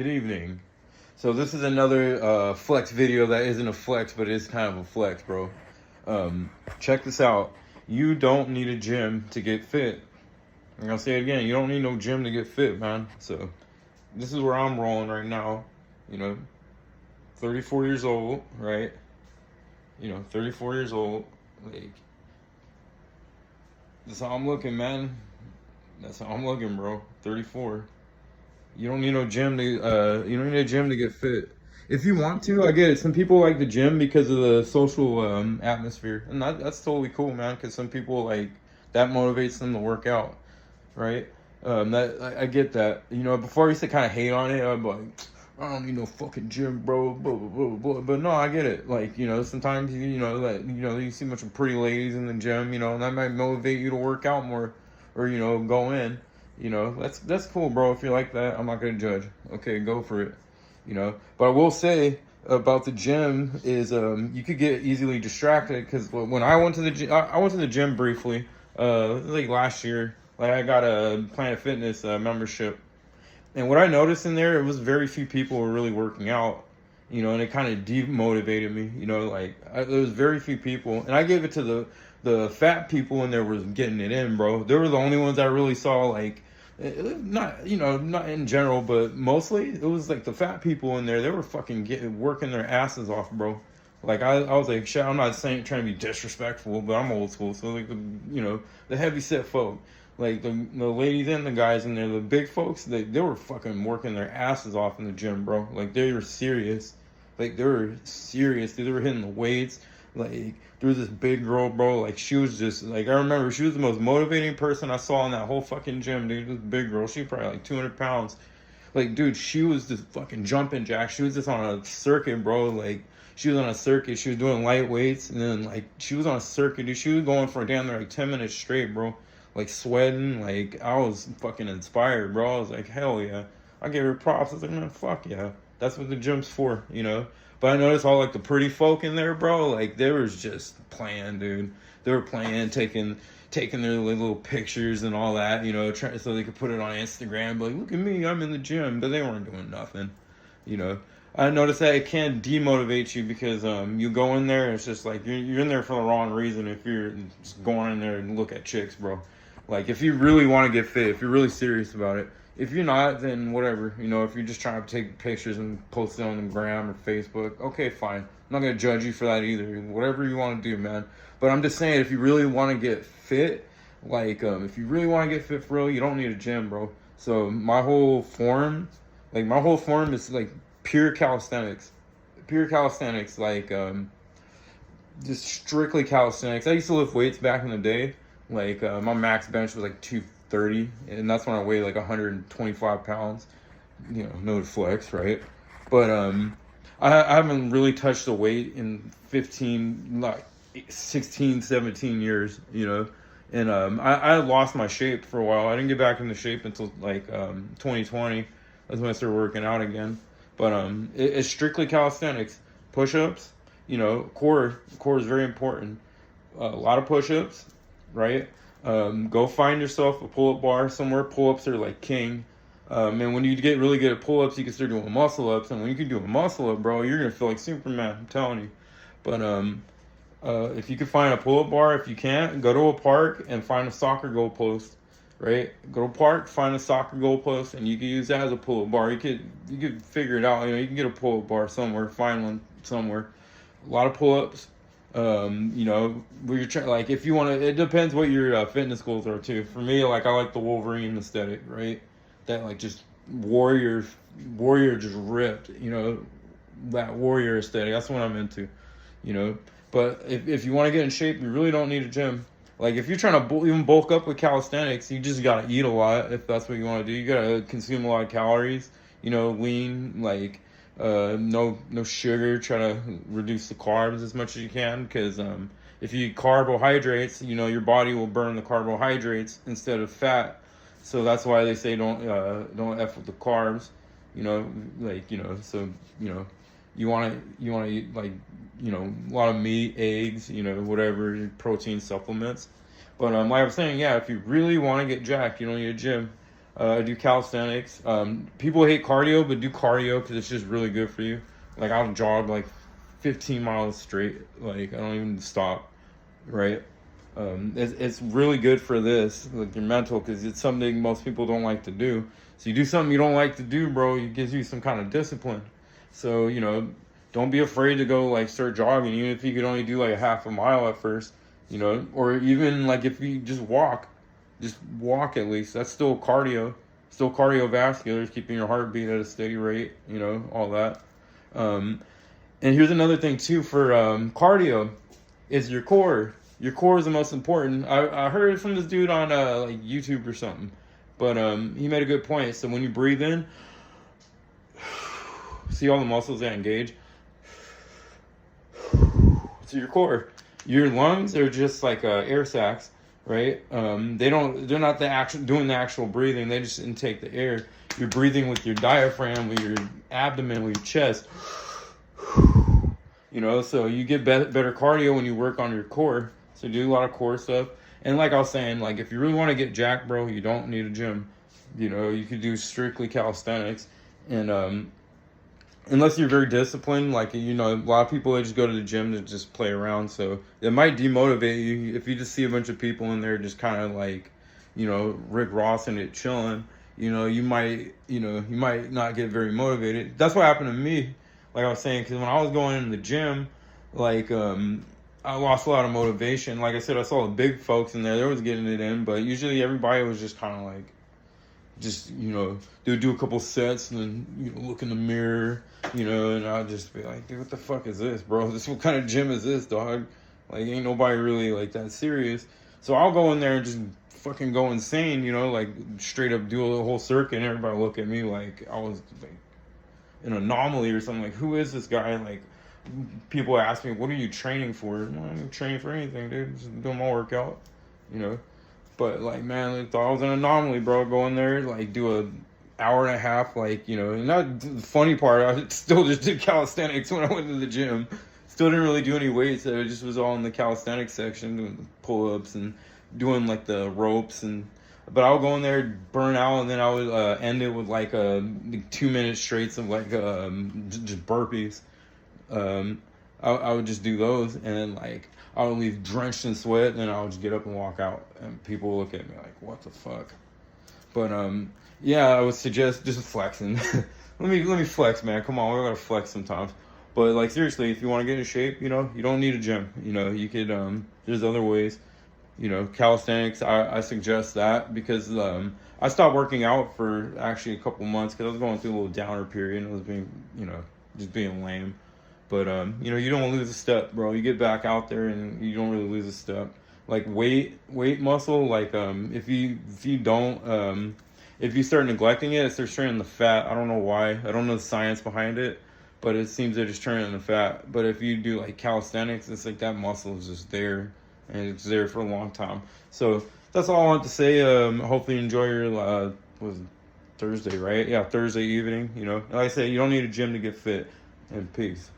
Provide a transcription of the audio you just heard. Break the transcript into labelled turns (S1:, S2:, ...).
S1: Good evening. So this is another flex video that isn't a flex, but it is kind of a flex, bro. Check this out. You don't need a gym to get fit. I'm gonna say it again. You don't need no gym to get fit, man. So this is where I'm rolling right now. You know, 34 years old, right? 34 years old. Like, that's how I'm looking, man. That's how I'm looking, bro. 34. You don't need no gym to you don't need a gym to get fit. If you want to, I get it. Some people like the gym because of the social atmosphere, and that's totally cool, man. Because some people like that motivates them to work out, right? That I get that. Before I used to kind of hate on it. I'm like, I don't need no fucking gym, bro. Blah, blah, blah, blah. But no, I get it. Like, sometimes you see a bunch of pretty ladies in the gym, and that might motivate you to work out more, or go in. That's cool, bro. If you like that, I'm not gonna judge. Okay, go for it. But I will say about the gym is you could get easily distracted because when I went to the gym, I went to the gym briefly, like last year. Like I got a Planet Fitness membership, and what I noticed in there, it was very few people were really working out. And it kind of demotivated me. There was very few people, and I gave it to the fat people in there was getting it in, bro. They were the only ones I really saw like not in general, but mostly it was like the fat people in there. They were fucking working their asses off, bro. Like I was like, shit. I'm not saying trying to be disrespectful, but I'm old school, so like the heavy set folk, like the ladies and the guys in there, the big folks, they were fucking working their asses off in the gym, bro. Like they were serious, dude. They were hitting the weights. Like there was this big girl, bro. Like she was just like I remember she was the most motivating person I saw in that whole fucking gym, dude. This big girl, she probably like 200 pounds. Like, dude, she was just fucking jumping jack. She was just on a circuit, bro. Like she was on a circuit. She was doing light weights, and then like she was on a circuit, dude. She was going for damn near like 10 minutes straight, bro. Like sweating. Like I was fucking inspired, bro. I was like, hell yeah. I gave her props. I was like, man, fuck yeah. That's what the gym's for. But I noticed all like the pretty folk in there, bro. Like they was just playing, dude. They were playing, taking their little pictures and all that, so they could put it on Instagram. But like, look at me, I'm in the gym. But they weren't doing nothing. I noticed that it can demotivate you because you go in there and it's just like you're in there for the wrong reason. If you're just going in there and look at chicks, bro. Like if you really want to get fit, if you're really serious about it. If you're not, then whatever. If you're just trying to take pictures and post it on the gram or Facebook, okay, fine. I'm not gonna judge you for that either. Whatever you want to do, man. But I'm just saying, if you really want to get fit, like if you really want to get fit for real, you don't need a gym, bro. So my whole form is like pure calisthenics, like just strictly calisthenics. I used to lift weights back in the day. Like my max bench was like 230, and that's when I weighed like 125 pounds. No flex, right? But I haven't really touched the weight in 15, like 16, 17 years. And I lost my shape for a while. I didn't get back into shape until like 2020. That's when I started working out again. But it's strictly calisthenics, push-ups. Core is very important. A lot of push-ups, right? Go find yourself a pull-up bar somewhere. Pull-ups are like king. And when you get really good at pull-ups, you can start doing muscle-ups. And when you can do a muscle-up, bro, you're gonna feel like Superman. I'm telling you. But if you can find a pull-up bar, if you can't, go to a park and find a soccer goal post. Right? Go to a park, find a soccer goal post, and you can use that as a pull-up bar. You could figure it out. You can get a pull-up bar somewhere, find one somewhere. A lot of pull-ups. Where you're trying, like if you want to, it depends what your fitness goals are too. For me, like I like the Wolverine aesthetic, right? That like just warrior just ripped, that warrior aesthetic. That's what I'm into, But if you want to get in shape, you really don't need a gym. Like if you're trying to even bulk up with calisthenics, you just gotta eat a lot if that's what you want to do. You gotta consume a lot of calories. Lean, like no sugar. Try to reduce the carbs as much as you can because if you eat carbohydrates, your body will burn the carbohydrates instead of fat. So that's why they say don't f with the carbs. You want to eat like a lot of meat, eggs, whatever protein supplements. But like I was saying, yeah, if you really want to get jacked, you don't need a gym. I do calisthenics. People hate cardio, but do cardio because it's just really good for you. Like I'll jog like 15 miles straight. Like I don't even stop, right? It's really good for this, like your mental, because it's something most people don't like to do. So you do something you don't like to do, bro, it gives you some kind of discipline. So, don't be afraid to go like start jogging, even if you could only do like a half a mile at first, or even like if you just walk at least. That's still cardio, still cardiovascular, is keeping your heartbeat at a steady rate, all that. And here's another thing too for cardio is your core. Your core is the most important. I heard it from this dude on like YouTube or something, but he made a good point. So when you breathe in, see all the muscles that engage. So your core, your lungs are just like air sacs, right? They're not doing the actual breathing. They just intake the air. You're breathing with your diaphragm, with your abdomen, with your chest. So you get better cardio when you work on your core. So do a lot of core stuff. And like I was saying, like if you really want to get jacked, bro, you don't need a gym. You could do strictly calisthenics. And unless you're very disciplined, like, a lot of people, they just go to the gym to just play around. So it might demotivate you if you just see a bunch of people in there just kind of like, Rick Ross and it chilling. You might not get very motivated. That's what happened to me. Like I was saying, because when I was going in the gym, like, I lost a lot of motivation. Like I said, I saw the big folks in there. They was getting it in, but usually everybody was just kind of like, they would do a couple sets and then, look in the mirror, and I'd just be like, dude, what the fuck is this, bro? What kind of gym is this, dog? Like, ain't nobody really like that serious. So I'll go in there and just fucking go insane, like straight up do a whole circuit and everybody look at me like I was like an anomaly or something. Like, who is this guy? Like, people ask me, what are you training for? Well, I'm not training for anything, dude. Just doing my workout, But like, man, I thought I was an anomaly, bro. Go in there, like, do an hour and a half, like, and that, the funny part, I still just did calisthenics when I went to the gym. Still didn't really do any weights. I just was all in the calisthenics section, doing the pull-ups and doing like the ropes but I would go in there, burn out, and then I would end it with like 2 minutes straight of like just burpees. I would just do those, and then like I would leave drenched in sweat, and then I would just get up and walk out, and people would look at me like, "What the fuck?" But yeah, I would suggest just flexing. let me flex, man. Come on, we gotta flex sometimes. But like seriously, if you want to get in shape, you don't need a gym. You could there's other ways. Calisthenics, I suggest that because I stopped working out for actually a couple months because I was going through a little downer period and I was being, just being lame. But, you don't lose a step, bro. You get back out there and you don't really lose a step. Like weight muscle, like if you start neglecting it, it starts turning the fat. I don't know why. I don't know the science behind it, but it seems that it's turning into fat. But if you do like calisthenics, it's like that muscle is just there. And it's there for a long time. So that's all I want to say. Hopefully you enjoy your was it Thursday, right? Yeah, Thursday evening. Like I said, you don't need a gym to get fit. And peace.